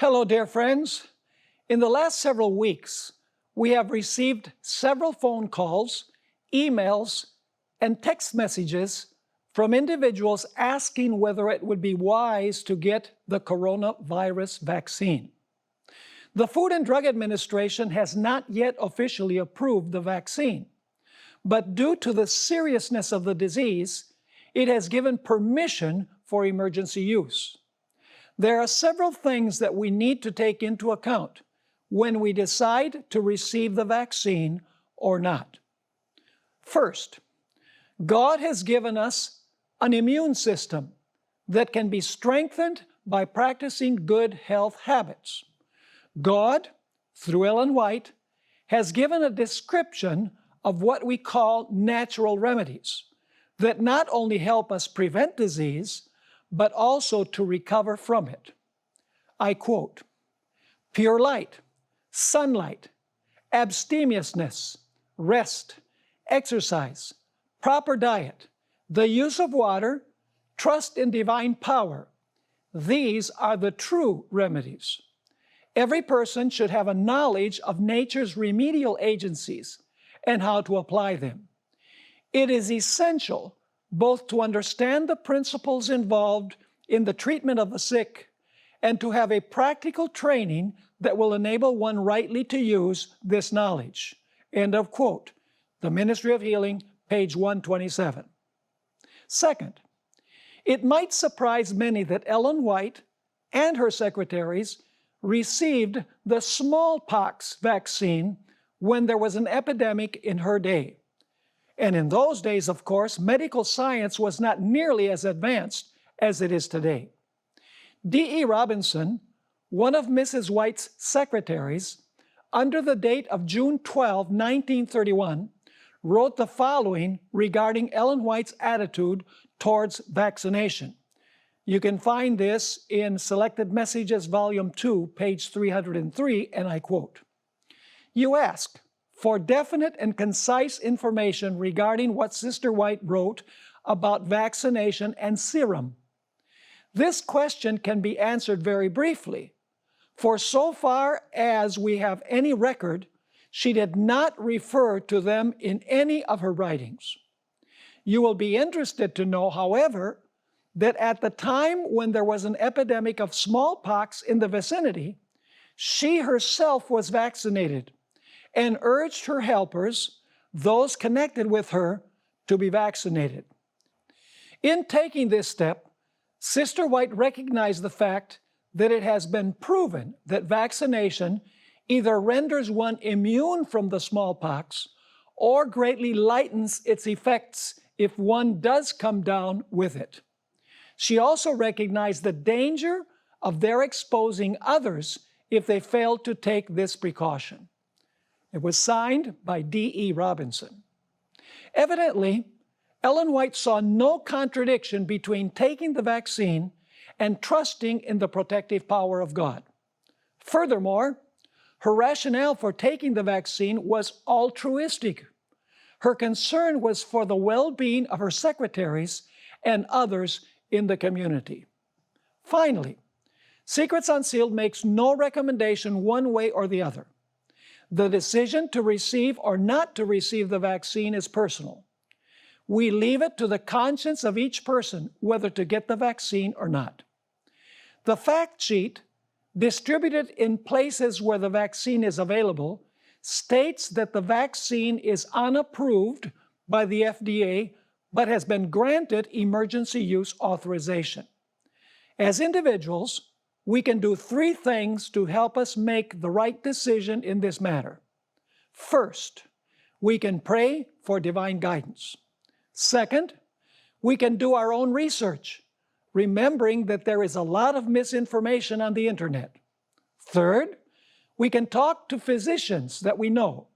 Hello, dear friends. In the last several weeks, we have received several phone calls, emails, and text messages from individuals asking whether it would be wise to get the coronavirus vaccine. The Food and Drug Administration has not yet officially approved the vaccine, but due to the seriousness of the disease, it has given permission for emergency use. There are several things that we need to take into account when we decide to receive the vaccine or not. First, God has given us an immune system that can be strengthened by practicing good health habits. God, through Ellen White, has given a description of what we call natural remedies that not only help us prevent disease, but also to recover from it. I quote, "Pure light, sunlight, abstemiousness, rest, exercise, proper diet, the use of water, trust in divine power. These are the true remedies. Every person should have a knowledge of nature's remedial agencies and how to apply them. It is essential both to understand the principles involved in the treatment of the sick and to have a practical training that will enable one rightly to use this knowledge." End of quote. The Ministry of Healing, page 127. Second, it might surprise many that Ellen White and her secretaries received the smallpox vaccine when there was an epidemic in her day. And in those days, of course, medical science was not nearly as advanced as it is today. D.E. Robinson, one of Mrs. White's secretaries, under the date of June 12, 1931, wrote the following regarding Ellen White's attitude towards vaccination. You can find this in Selected Messages, Volume 2, page 303, and I quote, "You ask for definite and concise information regarding what Sister White wrote about vaccination and serum. This question can be answered very briefly, for so far as we have any record, she did not refer to them in any of her writings. You will be interested to know, however, that at the time when there was an epidemic of smallpox in the vicinity, she herself was vaccinated and urged her helpers, those connected with her, to be vaccinated. In taking this step, Sister White recognized the fact that it has been proven that vaccination either renders one immune from the smallpox or greatly lightens its effects if one does come down with it. She also recognized the danger of their exposing others if they failed to take this precaution." It was signed by D.E. Robinson. Evidently, Ellen White saw no contradiction between taking the vaccine and trusting in the protective power of God. Furthermore, her rationale for taking the vaccine was altruistic. Her concern was for the well-being of her secretaries and others in the community. Finally, Secrets Unsealed makes no recommendation one way or the other. The decision to receive or not to receive the vaccine is personal. We leave it to the conscience of each person whether to get the vaccine or not. The fact sheet, distributed in places where the vaccine is available, states that the vaccine is unapproved by the FDA but has been granted emergency use authorization. As individuals, we can do three things to help us make the right decision in this matter. First, we can pray for divine guidance. Second, we can do our own research, remembering that there is a lot of misinformation on the internet. Third, we can talk to physicians that we know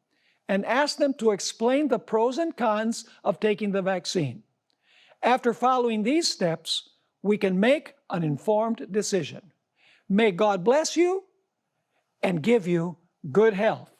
and ask them to explain the pros and cons of taking the vaccine. After following these steps, we can make an informed decision. May God bless you and give you good health.